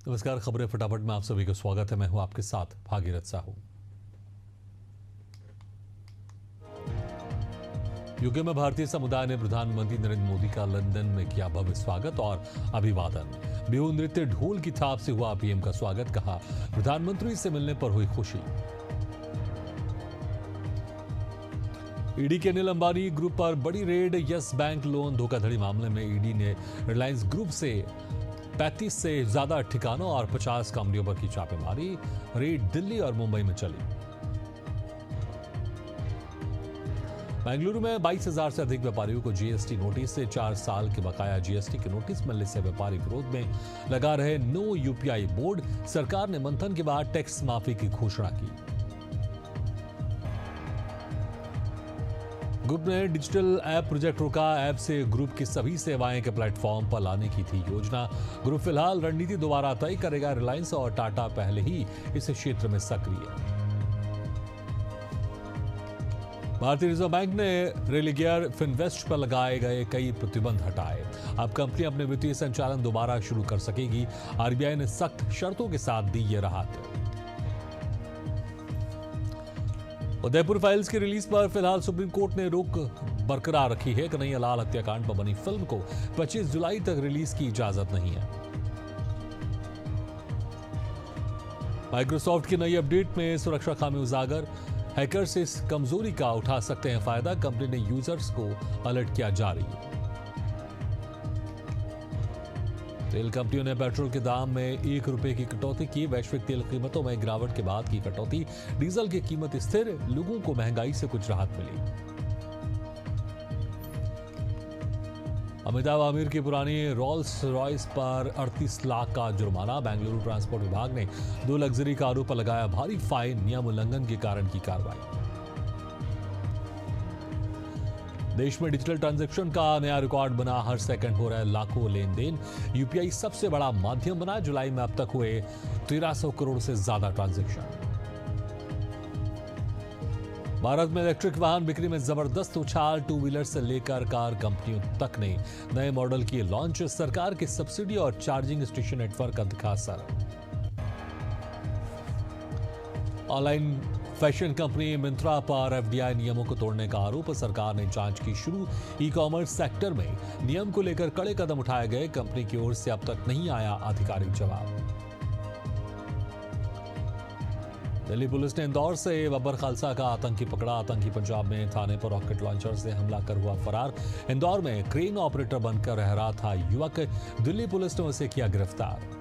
नमस्कार, खबरें फटाफट में आप सभी का स्वागत है। मैं हूं आपके साथ भागीरथ साहू। यूके में भारतीय समुदाय ने प्रधानमंत्री नरेंद्र मोदी का लंदन में किया भव्य स्वागत और अभिवादन। बिहू नृत्य, ढोल की थाप से हुआ पीएम का स्वागत। कहा, प्रधानमंत्री से मिलने पर हुई खुशी। ईडी के अनिल अंबानी ग्रुप पर बड़ी रेड। यस बैंक लोन धोखाधड़ी मामले में ईडी ने रिलायंस ग्रुप से 35 से ज्यादा ठिकानों और 50 कंपनियों पर की छापेमारी। रेड दिल्ली और मुंबई में चली। बेंगलुरु में 22,000 से अधिक व्यापारियों को जीएसटी नोटिस से 4 साल के बकाया जीएसटी के नोटिस मिलने से व्यापारी विरोध में लगा रहे। No UPI board. सरकार ने मंथन के बाद टैक्स माफी की घोषणा की। ग्रुप ने डिजिटल ऐप प्रोजेक्ट रोका। ऐप से ग्रुप की सभी सेवाएं के प्लेटफॉर्म पर लाने की थी योजना। ग्रुप फिलहाल रणनीति दोबारा तय करेगा। रिलायंस और टाटा पहले ही इस क्षेत्र में सक्रिय। भारतीय रिजर्व बैंक ने रेलिगेयर फिनवेस्ट पर लगाए गए कई प्रतिबंध हटाए। अब कंपनी अपने वित्तीय संचालन दोबारा शुरू कर सकेगी। आरबीआई ने सख्त शर्तों के साथ दी ये राहत। उदयपुर फाइल्स की रिलीज पर फिलहाल सुप्रीम कोर्ट ने रोक बरकरार रखी है। कन्हैया लाल हत्याकांड पर बनी फिल्म को 25 जुलाई तक रिलीज की इजाजत नहीं है। माइक्रोसॉफ्ट की नई अपडेट में सुरक्षा खामी उजागर। हैकर्स इस कमजोरी का उठा सकते हैं फायदा। कंपनी ने यूजर्स को अलर्ट किया जारी। तेल कंपनियों ने पेट्रोल के दाम में ₹1 की कटौती की। वैश्विक तेल कीमतों में गिरावट के बाद की कटौती। डीजल की कीमत स्थिर। लोगों को महंगाई से कुछ राहत मिली। अमिताभ आमिर की पुरानी रोल्स रॉयस पर 38 लाख का जुर्माना। बेंगलुरु ट्रांसपोर्ट विभाग ने 2 लग्जरी कारों पर लगाया भारी फाइन। नियम उल्लंघन के कारण की कार्रवाई। देश में डिजिटल ट्रांजैक्शन का नया रिकॉर्ड बना। हर सेकंड हो रहा है लाखों लेन देन। यूपीआई सबसे बड़ा माध्यम बना। जुलाई में अब तक हुए 1300 करोड़ से ज्यादा ट्रांजैक्शन। भारत में इलेक्ट्रिक वाहन बिक्री में जबरदस्त उछाल। 2 व्हीलर से लेकर कार कंपनियों तक ने नए मॉडल किए लॉन्च। सरकार की सब्सिडी और चार्जिंग स्टेशन नेटवर्क का दिखा असर। ऑनलाइन फैशन कंपनी मिंत्रा पर एफडीआई नियमों को तोड़ने का आरोप। सरकार ने जांच की शुरू। ई कॉमर्स सेक्टर में नियम को लेकर कड़े कदम उठाए गए। कंपनी की ओर से अब तक नहीं आया आधिकारिक जवाब। दिल्ली पुलिस ने इंदौर से बब्बर खालसा का आतंकी पकड़ा। आतंकी पंजाब में थाने पर रॉकेट लॉन्चर से हमला कर हुआ फरार। इंदौर में क्रेन ऑपरेटर बनकर रह रहा था युवक। दिल्ली पुलिस ने उसे किया गिरफ्तार।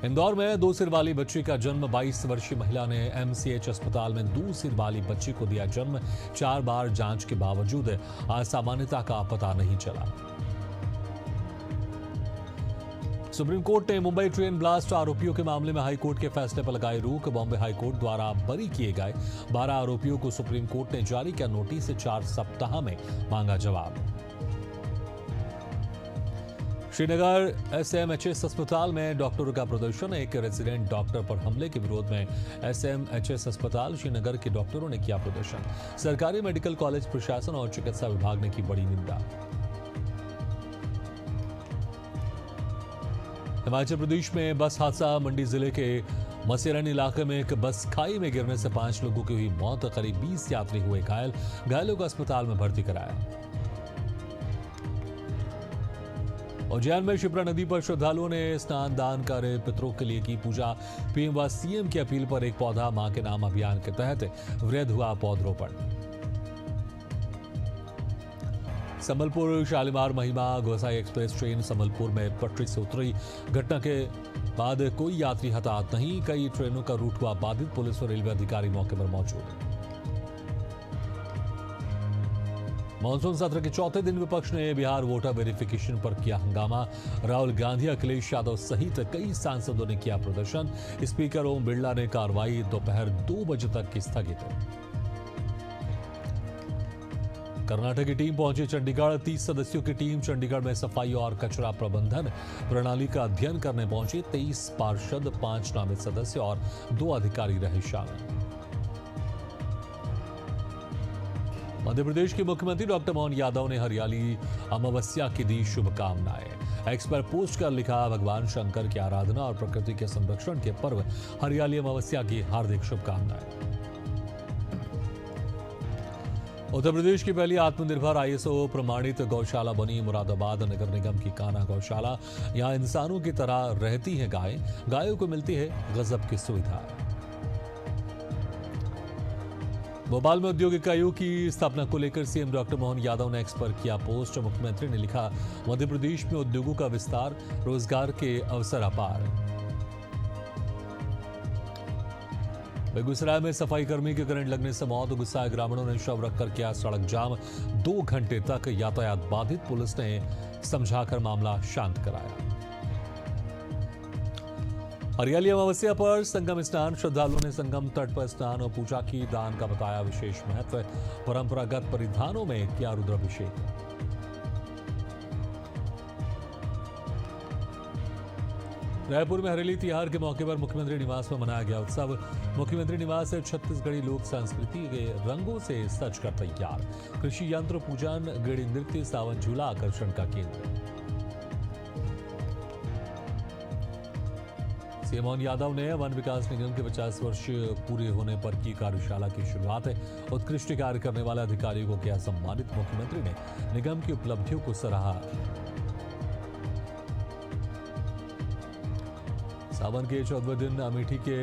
इंदौर में 2 सिर वाली बच्ची का जन्म। 22 वर्षीय महिला ने एमसीएच अस्पताल में 2 सिर वाली बच्ची को दिया जन्म। 4 बार जांच के बावजूद असामान्यता का पता नहीं चला। सुप्रीम कोर्ट ने मुंबई ट्रेन ब्लास्ट आरोपियों के मामले में हाईकोर्ट के फैसले पर लगाई रोक। बॉम्बे हाईकोर्ट द्वारा बरी किए गए 12 आरोपियों को सुप्रीम कोर्ट ने जारी किया नोटिस। 4 सप्ताह में मांगा जवाब। श्रीनगर एसएमएचएस अस्पताल में डॉक्टरों का प्रदर्शन। एक रेजिडेंट डॉक्टर पर हमले के विरोध में एसएमएचएस अस्पताल श्रीनगर के डॉक्टरों ने किया प्रदर्शन। सरकारी मेडिकल कॉलेज प्रशासन और चिकित्सा विभाग ने की बड़ी निंदा। हिमाचल प्रदेश में बस हादसा। मंडी जिले के मसेरन इलाके में एक बस खाई में गिरने से 5 लोगों की हुई मौत। करीब 20 यात्री हुए घायल। घायलों को अस्पताल में भर्ती कराया। उज्जैन में शिप्रा नदी पर श्रद्धालुओं ने स्नान दान कर पितरों के लिए की पूजा। पीएम व सीएम की अपील पर एक पौधा मां के नाम अभियान के तहत वृहद हुआ पौधरोपण। संबलपुर शालीमार महिमा गोसाई एक्सप्रेस ट्रेन संबलपुर में पटरी से उतरी। घटना के बाद कोई यात्री हताहत नहीं। कई ट्रेनों का रूट हुआ बाधित। पुलिस और रेलवे अधिकारी मौके पर मौजूद। मॉनसून सत्र के चौथे दिन विपक्ष ने बिहार वोटर वेरिफिकेशन पर किया हंगामा। राहुल गांधी, अखिलेश यादव सहित कई सांसदों ने किया प्रदर्शन। स्पीकर ओम बिरला ने कार्रवाई दोपहर 2 बजे तक की स्थगित। कर्नाटक की टीम पहुंची चंडीगढ़। 30 सदस्यों की टीम चंडीगढ़ में सफाई और कचरा प्रबंधन प्रणाली का अध्ययन करने पहुंची। 23 पार्षद, 5 नामित सदस्य और 2 अधिकारी रहे शामिल। मध्य प्रदेश के मुख्यमंत्री डॉक्टर मोहन यादव ने हरियाली अमावस्या की दी शुभकामनाएं। एक्स पर पोस्ट कर लिखा, भगवान शंकर की आराधना और प्रकृति के संरक्षण के पर्व हरियाली अमावस्या की हार्दिक शुभकामनाएं। उत्तर प्रदेश की पहली आत्मनिर्भर आईएसओ प्रमाणित गौशाला बनी मुरादाबाद नगर निगम की कान्हा गौशाला। यहां इंसानों की तरह रहती हैं गायें, गायों को मिलती है गजब की सुविधा। भोपाल में औद्योगिक इकाइयों की स्थापना को लेकर सीएम डॉक्टर मोहन यादव ने एक्स पर किया पोस्ट। मुख्यमंत्री ने लिखा, मध्य प्रदेश में उद्योगों का विस्तार, रोजगार के अवसर अपार। बेगूसराय में सफाई कर्मी के करंट लगने से मौत, गुस्साए ग्रामीणों ने शव रखकर किया सड़क जाम। 2 घंटे तक यातायात बाधित, पुलिस ने समझाकर मामला शांत कराया। हरियाली अमावस्या पर संगम स्नान, श्रद्धालुओं ने संगम तट पर स्नान और पूजा की। दान का बताया विशेष महत्व, परंपरागत परिधानों में किया रुद्राभिषेक। रायपुर में हरेली तिहार के मौके पर मुख्यमंत्री निवास में मनाया गया उत्सव। मुख्यमंत्री निवास से छत्तीसगढ़ी लोक संस्कृति के रंगों से सज कर तैयार। कृषि यंत्र पूजन, गेड़ी नृत्य, सावन झूला आकर्षण का केंद्र। सीएम मोहन यादव ने वन विकास निगम के 50 वर्ष पूरे होने पर की कार्यशाला की शुरुआत। उत्कृष्ट कार्य करने वाले अधिकारियों को किया सम्मानित। मुख्यमंत्री ने निगम की उपलब्धियों को सराहा। सावन के 14वें दिन अमेठी के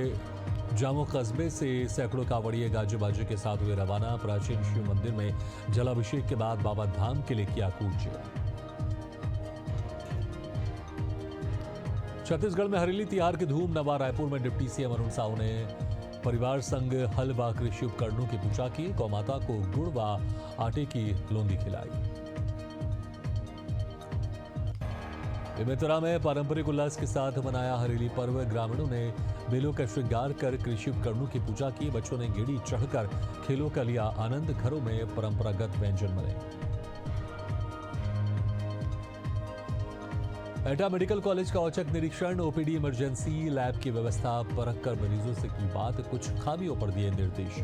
जामो कस्बे से सैकड़ों कांवड़िए गाजे बाजे के साथ हुए रवाना। प्राचीन शिव मंदिर में जलाभिषेक के बाद बाबा धाम के लिए किया कूच। छत्तीसगढ़ में हरेली तिहार की धूम। नवा रायपुर में डिप्टी सीएम अरुण साहू ने परिवार संग हल व कृषि उपकरणों की पूजा की। गौमाता को गुड़ व आटे की लोंदी खिलाई। बेमेतरा में पारंपरिक उल्लास के साथ मनाया हरेली पर्व। ग्रामीणों ने बेलों का श्रृंगार कर कृषि उपकरणों की पूजा की। बच्चों ने गेड़ी चढ़कर खेलों का लिया आनंद। घरों में परंपरागत व्यंजन बने। एटा मेडिकल कॉलेज का औचक निरीक्षण। ओपीडी इमरजेंसी लैब की व्यवस्था परख कर मरीजों से की बात। कुछ खामियों पर दिए निर्देश।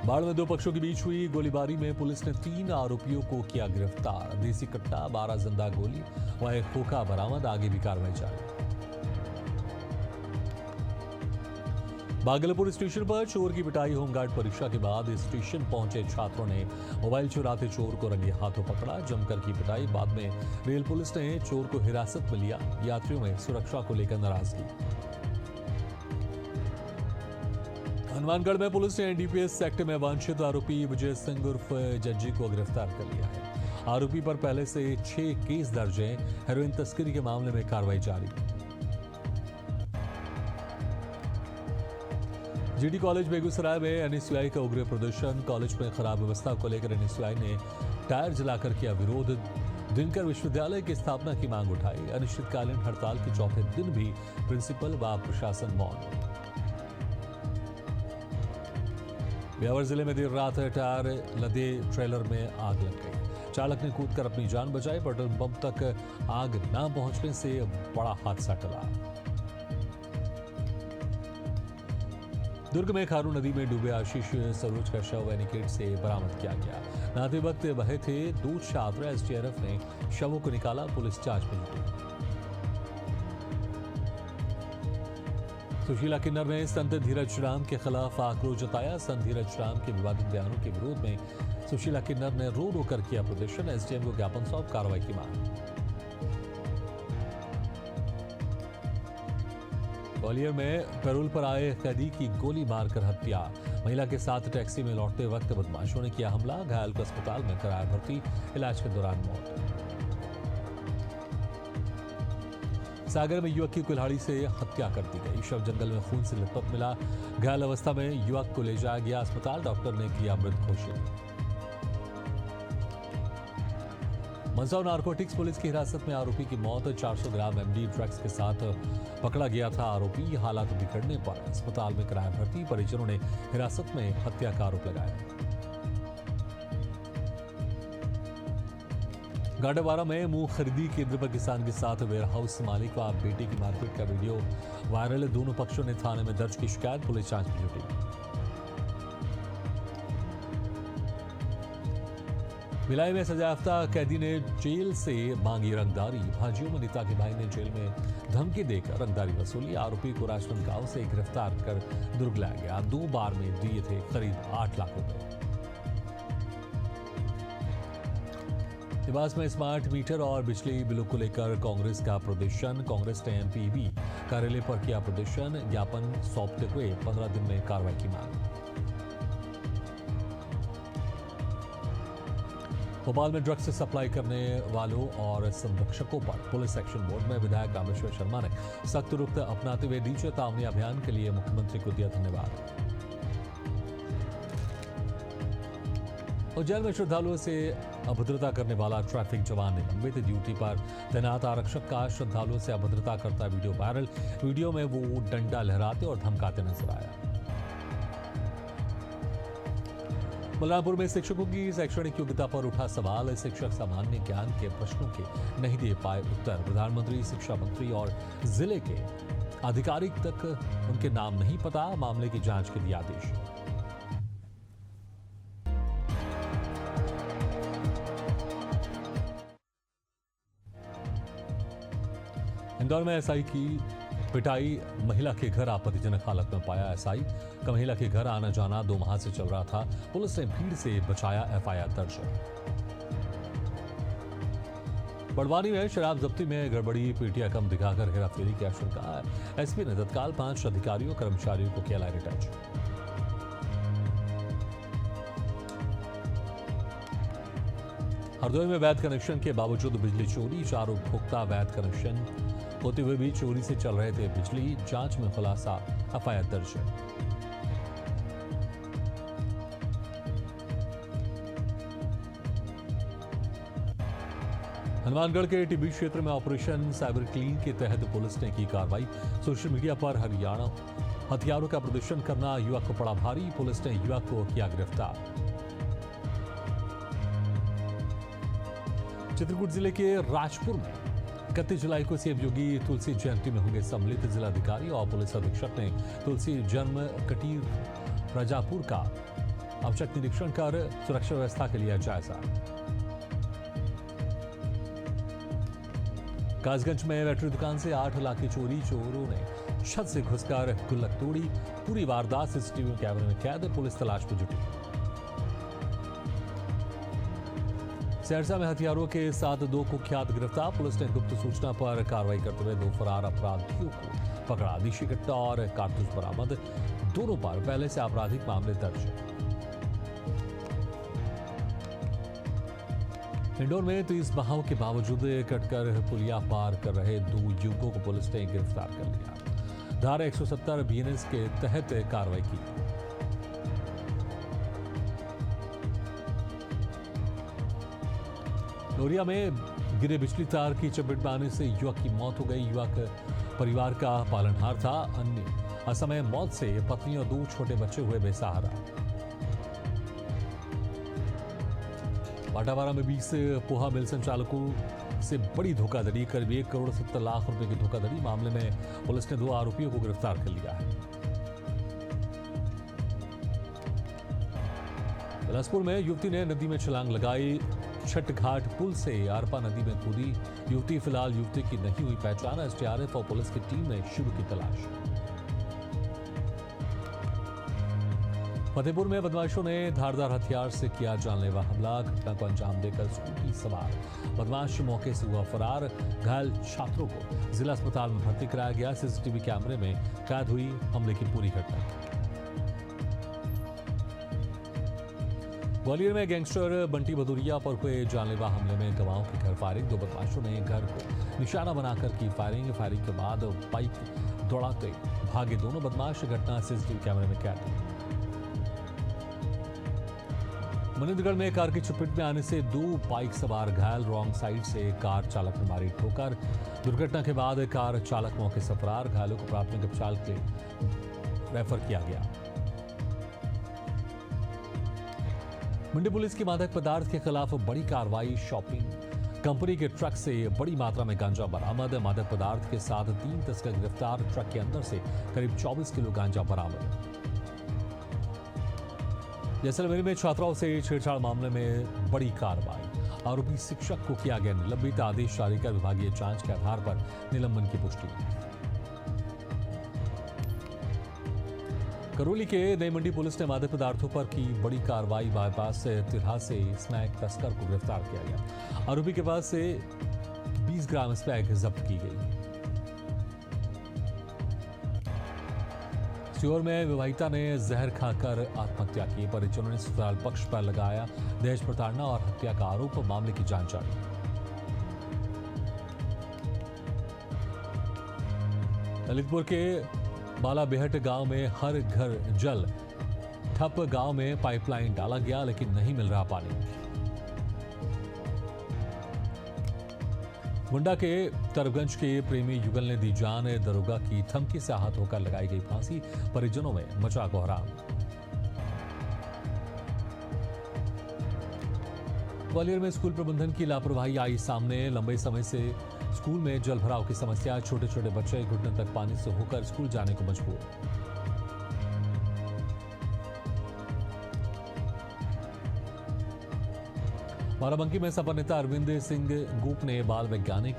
बाढ़ में 2 पक्षों के बीच हुई गोलीबारी में पुलिस ने 3 आरोपियों को किया गिरफ्तार। देसी कट्टा, 12 जिंदा गोली व एक खोखा बरामद। आगे भी कार्रवाई जारी। भागलपुर स्टेशन पर चोर की पिटाई। होमगार्ड परीक्षा के बाद स्टेशन पहुंचे छात्रों ने मोबाइल चुराते चोर को रंगे हाथों पकड़ा। जमकर की पिटाई। बाद में रेल पुलिस ने चोर को हिरासत में लिया। यात्रियों में सुरक्षा को लेकर नाराजगी। हनुमानगढ़ में पुलिस ने एनडीपीएस एक्ट में वांछित आरोपी विजय सिंह उर्फ जज्जी को गिरफ्तार कर लिया है। आरोपी पर पहले से 6 केस दर्ज हैं। हेरोइन तस्करी के मामले में कार्रवाई जारी। जीडी कॉलेज बेगूसराय में एनएसयूआई का उग्र प्रदर्शन। कॉलेज में खराब व्यवस्था को लेकर एनएसयूआई ने टायर जलाकर किया विरोध। दिनकर विश्वविद्यालय की स्थापना की मांग उठाई। अनिश्चितकालीन हड़ताल के चौथे दिन भी प्रिंसिपल व प्रशासन मौन। ब्यावर जिले में देर रात टायर लदे ट्रेलर में आग लग गई। चालक ने कूदकर अपनी जान बचाई। पेट्रोल पंप तक आग न पहुंचने से बड़ा हादसा टला। दुर्ग में खारू नदी में डूबे आशीष सरोज का शव एनिकेट से बरामद किया गया। नहाते वक्त बहे थे 2 छात्र। एसडीआरएफ ने शवों को निकाला। पुलिस जांच में जुटी। सुशीला किन्नर ने संत धीरज राम के खिलाफ आक्रोश जताया। संत धीरज राम के विवादित बयानों के विरोध में सुशीला किन्नर ने रो रो कर किया प्रदर्शन। एसडीएम को ज्ञापन सौंप कार्रवाई की मांग। ग्वालियर में पैरोल पर आए कैदी की गोली मारकर हत्या। महिला के साथ टैक्सी में लौटते वक्त बदमाशों ने किया हमला। घायल को अस्पताल में कराया भर्ती। इलाज के दौरान मौत। सागर में युवक की कुल्हाड़ी से हत्या कर दी गई। शव जंगल में खून से लथपथ मिला। घायल अवस्था में युवक को ले जाया गया अस्पताल। डॉक्टर ने किया मृत घोषित। मंदसौर नारकोटिक्स पुलिस की हिरासत में आरोपी की मौत। 400 ग्राम एमडी ड्रग्स के साथ पकड़ा गया था आरोपी। हालात बिगड़ने पर अस्पताल में कराया भर्ती। परिजनों ने हिरासत में हत्या का आरोप लगाया। गाड़ेवारा में मुंह खरीदी केंद्र पर किसान के साथ वेयरहाउस मालिक व बेटे की मारपीट का वीडियो वायरल। दोनों पक्षों ने थाने में दर्ज की शिकायत। पुलिस जांच में जुटी। भिलाई में सजायाफ्ता कैदी ने जेल से मांगी रंगदारी। भाजियों में नेता के भाई ने जेल में धमकी देकर रंगदारी वसूली। आरोपी को राजनांदगांव से गिरफ्तार कर दुर्ग लाया गया। 2 बार में दिए थे करीब 8 लाख रुपए। देवास में स्मार्ट मीटर और बिजली बिलों को लेकर कांग्रेस का प्रदर्शन। कांग्रेस ने एमपीबी कार्यालय पर किया प्रदर्शन। ज्ञापन सौंपते हुए 15 दिन में कार्रवाई की मांग। भोपाल में ड्रग्स सप्लाई करने वालों और संरक्षकों पर पुलिस एक्शन बोर्ड में विधायक रामेश्वर शर्मा ने सख्त रुख अपनाते हुए दी चेतावनी। अभियान के लिए मुख्यमंत्री को दिया धन्यवाद। उज्जैन में श्रद्धालुओं से अभद्रता करने वाला ट्रैफिक जवान निलंबित। ड्यूटी पर तैनात आरक्षक का श्रद्धालुओं से अभद्रता करता वीडियो वायरल। वीडियो में वो डंडा लहराते और धमकाते नजर आया। बलरामपुर में शिक्षकों की शैक्षणिक योग्यता पर उठा सवाल। शिक्षक सामान्य ज्ञान के प्रश्नों के नहीं दे पाए उत्तर। प्रधानमंत्री, शिक्षा मंत्री और जिले के आधिकारिक तक उनके नाम नहीं पता। मामले की जांच के दिए आदेश। इंदौर में एसआई की पिटाई। महिला के घर आपत्तिजनक हालत में पाया एसआई का। महिला के घर आना जाना 2 माह से चल रहा था। पुलिस ने भीड़ से बचाया। एफआईआर दर्ज। बड़वानी में शराब जब्ती में गड़बड़ी। पीटिया कम दिखाकर हेराफेरी की आशंका। एसपी ने तत्काल 5 अधिकारियों कर्मचारियों को किया लाइन अटैच। हरदोई में वैध कनेक्शन के बावजूद बिजली चोरी। 4 उपभोक्ता वैध कनेक्शन होते हुए भी चोरी से चल रहे थे बिजली। जांच में खुलासा। एफआईआर दर्ज है। हनुमानगढ़ के टीबी क्षेत्र में ऑपरेशन साइबर क्लीन के तहत पुलिस ने की कार्रवाई। सोशल मीडिया पर हरियाणा हथियारों का प्रदर्शन करना युवक को पड़ा भारी। पुलिस ने युवक को किया गिरफ्तार। चित्रकूट जिले के राजपुर में 31 जुलाई को सीएम योगी तुलसी जयंती में होंगे सम्मिलित। जिलाधिकारी और पुलिस अधीक्षक ने तुलसी जन्म कटीर राजापुर का औचक निरीक्षण कर सुरक्षा व्यवस्था के लिए जायजा। कासगंज में बैटरी दुकान से 8 लाख की चोरी। चोरों ने छत से घुसकर गुल्लक तोड़ी। पूरी वारदात सीसीटीवी कैमरे में कैद। पुलिस तलाश में जुटी। सहरसा में हथियारों के साथ 2 कुख्यात गिरफ्तार। पुलिस ने गुप्त सूचना पर कार्रवाई करते हुए 2 फरार अपराधियों को पकड़ा। देशी कट्टा और कारतूस बरामद। दोनों पर पहले से आपराधिक मामले दर्ज है। इंदौर में 30 बहाव के बावजूद कटकर पुलिया पार कर रहे 2 युवकों को पुलिस ने गिरफ्तार कर लिया। धारा 170 बीएनएस के तहत कार्रवाई की। नोरिया में गिरे बिजली तार की चपेट में आने से युवक की मौत हो गई। युवक परिवार का पालनहार था। अन्य असमय मौत से पत्नी और 2 छोटे बच्चे हुए बेसहारा। बाटावारा में 20 पोहा मिल संचालकों से बड़ी धोखाधड़ी। करीब 1 करोड़ 70 लाख रुपए की धोखाधड़ी मामले में पुलिस ने 2 आरोपियों को गिरफ्तार कर लिया है। बिलासपुर में युवती ने नदी में छलांग लगाई। छठ घाट पुल से आरपा नदी में कूदी युवती। फिलहाल युवती की नहीं हुई पहचान। एसडीआरएफ और पुलिस की टीम ने शुरू की तलाश। फतेहपुर में बदमाशों ने धारदार हथियार से किया जानलेवा हमला। घटना को अंजाम देकर स्कूटी सवार बदमाश मौके से हुआ फरार। घायल छात्रों को जिला अस्पताल में भर्ती कराया गया। सीसीटीवी कैमरे में कैद हुई हमले की पूरी घटना। ग्वालियर में गैंगस्टर बंटी भदौरिया पर हुए जानलेवा हमले में गवाहों के घर फायरिंग। 2 बदमाशों ने घर को निशाना बनाकर की फायरिंग। फायरिंग के बाद बाइक दौड़ाते भागे दोनों बदमाश। घटना सीसीटीवी कैमरे में कैद। मनिंदगढ़ में कार की चपेट में आने से 2 बाइक सवार घायल। रॉन्ग साइड से कार चालक ने मारी ठोकर। दुर्घटना के बाद कार चालक मौके से फरार। घायलों को प्राथमिक उपचार के लिए रेफर किया गया। मंडी पुलिस की मादक पदार्थ के खिलाफ बड़ी कार्रवाई। शॉपिंग कंपनी के ट्रक से बड़ी मात्रा में गांजा बरामद। मादक पदार्थ के साथ 3 तस्कर गिरफ्तार। ट्रक के अंदर से करीब 24 किलो गांजा बरामद। जैसलमेर में छात्राओं से छेड़छाड़ मामले में बड़ी कार्रवाई। आरोपी शिक्षक को किया गया निलंबित। आदेश जारी कर विभागीय जांच के आधार पर निलंबन की पुष्टि। करौली के नई मंडी पुलिस ने मादक पदार्थों पर की बड़ी कार्रवाई। बाईपास से तिरहा से स्मैक तस्कर को गिरफ्तार किया गया। आरोपी के पास से 20 ग्राम स्मैक जब्त की गई। सीहोर में विवाहिता ने जहर खाकर आत्महत्या की। परिजनों ने ससुराल पक्ष पर लगाया दहेज प्रताड़ना और हत्या का आरोप। मामले की जांच जारी। ललितपुर के बालाबेहट गांव में हर घर जल ठप। गांव में पाइपलाइन डाला गया लेकिन नहीं मिल रहा पानी। मुंडा के तरबगंज के प्रेमी युगल ने दी जान। दरोगा की धमकी से आहत होकर लगाई गई फांसी। परिजनों में मचा कोहराम। ग्वालियर में स्कूल प्रबंधन की लापरवाही आई सामने। लंबे समय से स्कूल में जल भराव की समस्या। छोटे छोटे बच्चे घुटने तक पानी से होकर स्कूल जाने को मजबूर। बाराबंकी में सपा नेता अरविंद सिंह गोप ने बाल वैज्ञानिक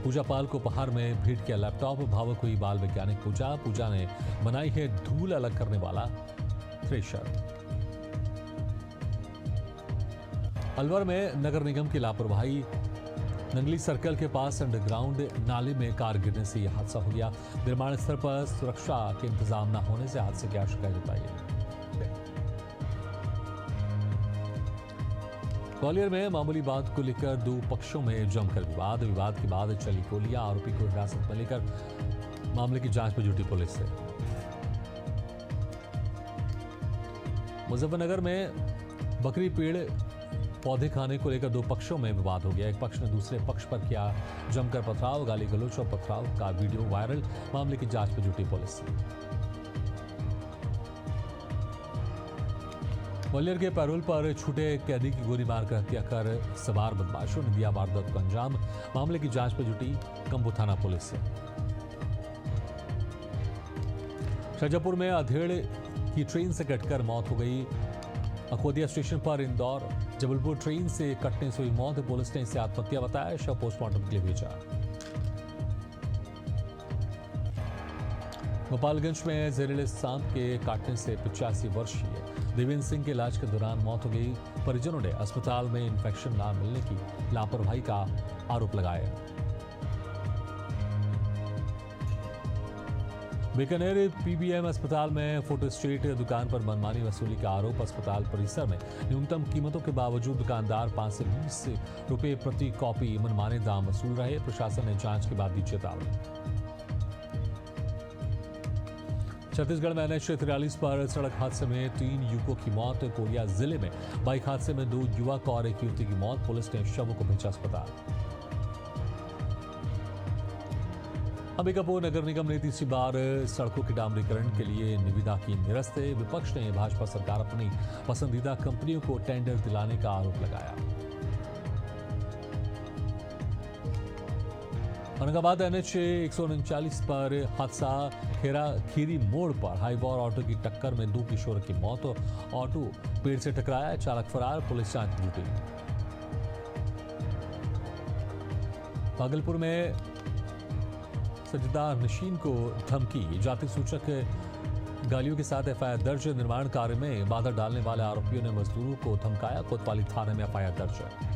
पूजा पाल को उपहार में भेंट किया लैपटॉप। भावुक हुई बाल वैज्ञानिक पूजा ने बनाई है धूल अलग करने वाला थ्रेशर। अलवर में नगर निगम की लापरवाही। नंगली सर्कल के पास अंडरग्राउंड नाले में कार गिरने से यह हादसा हो गया। निर्माण स्थल पर सुरक्षा के इंतजाम न होने से हादसे की आशंका जताई गई। ग्वालियर में मामूली बात को लेकर दो पक्षों में जमकर विवाद के बाद चली गोलियां। आरोपी को हिरासत में लेकर मामले की जांच में जुटी पुलिस से। मुजफ्फरनगर में बकरी पेड़ पौधे खाने को लेकर दो पक्षों में विवाद हो गया। एक पक्ष ने दूसरे पक्ष पर किया जमकर पथराव। गाली गलौच और पथराव का वीडियो वायरल। मामले की जांच में जुटी पुलिस। ग्वालियर के पैरोल पर छूटे कैदी की गोली मारकर हत्या कर सवार बदमाशों ने दिया वारदात को अंजाम। मामले की जांच में जुटी कंबू थाना पुलिस से। शाजापुर में अधेड़ की ट्रेन से कटकर मौत हो गई। अकोदिया स्टेशन पर इंदौर जबलपुर ट्रेन से कटने से हुई मौत। पुलिस ने इसे आत्महत्या बताया। शव पोस्टमार्टम के लिए भेजा। गोपालगंज में जहरीले सांप के काटने से 85 वर्षीय देवेंद्र सिंह के इलाज के दौरान मौत हो गई। परिजनों ने अस्पताल में इंफेक्शन न मिलने की लापरवाही का आरोप लगाया। बीकानेर पीबीएम अस्पताल में फोटो स्टेट दुकान पर मनमानी वसूली का आरोप। अस्पताल परिसर में न्यूनतम कीमतों के बावजूद दुकानदार 5 से 20 रुपए प्रति कॉपी मनमाने दाम वसूल रहे। प्रशासन ने जांच के बाद दी चेतावनी। छत्तीसगढ़ में NH 43 पर सड़क हादसे में 3 युवकों की मौत। कोरिया जिले में बाइक हादसे में 2 युवक और एक युवती की मौत। पुलिस ने शवों को भेजा अस्पताल। अंबिकापुर नगर निगम ने तीसरी बार सड़कों के डामरीकरण के लिए निविदा की निरस्त। विपक्ष ने भाजपा सरकार अपनी पसंदीदा कंपनियों को टेंडर दिलाने का आरोप लगाया। औरंगाबाद NH 139 पर हादसा। खीरी मोड़ पर हाईबॉर ऑटो की टक्कर में 2 किशोर की मौत। ऑटो पेड़ से टकराया। चालक फरार। पुलिस जांच में जुटी। भागलपुर में सजदा नशीन को धमकी। जाति सूचक गालियों के साथ FIR दर्ज। निर्माण कार्य में बाधा डालने वाले आरोपियों ने मजदूरों को धमकाया। कोतवाली थाने में FIR दर्ज है।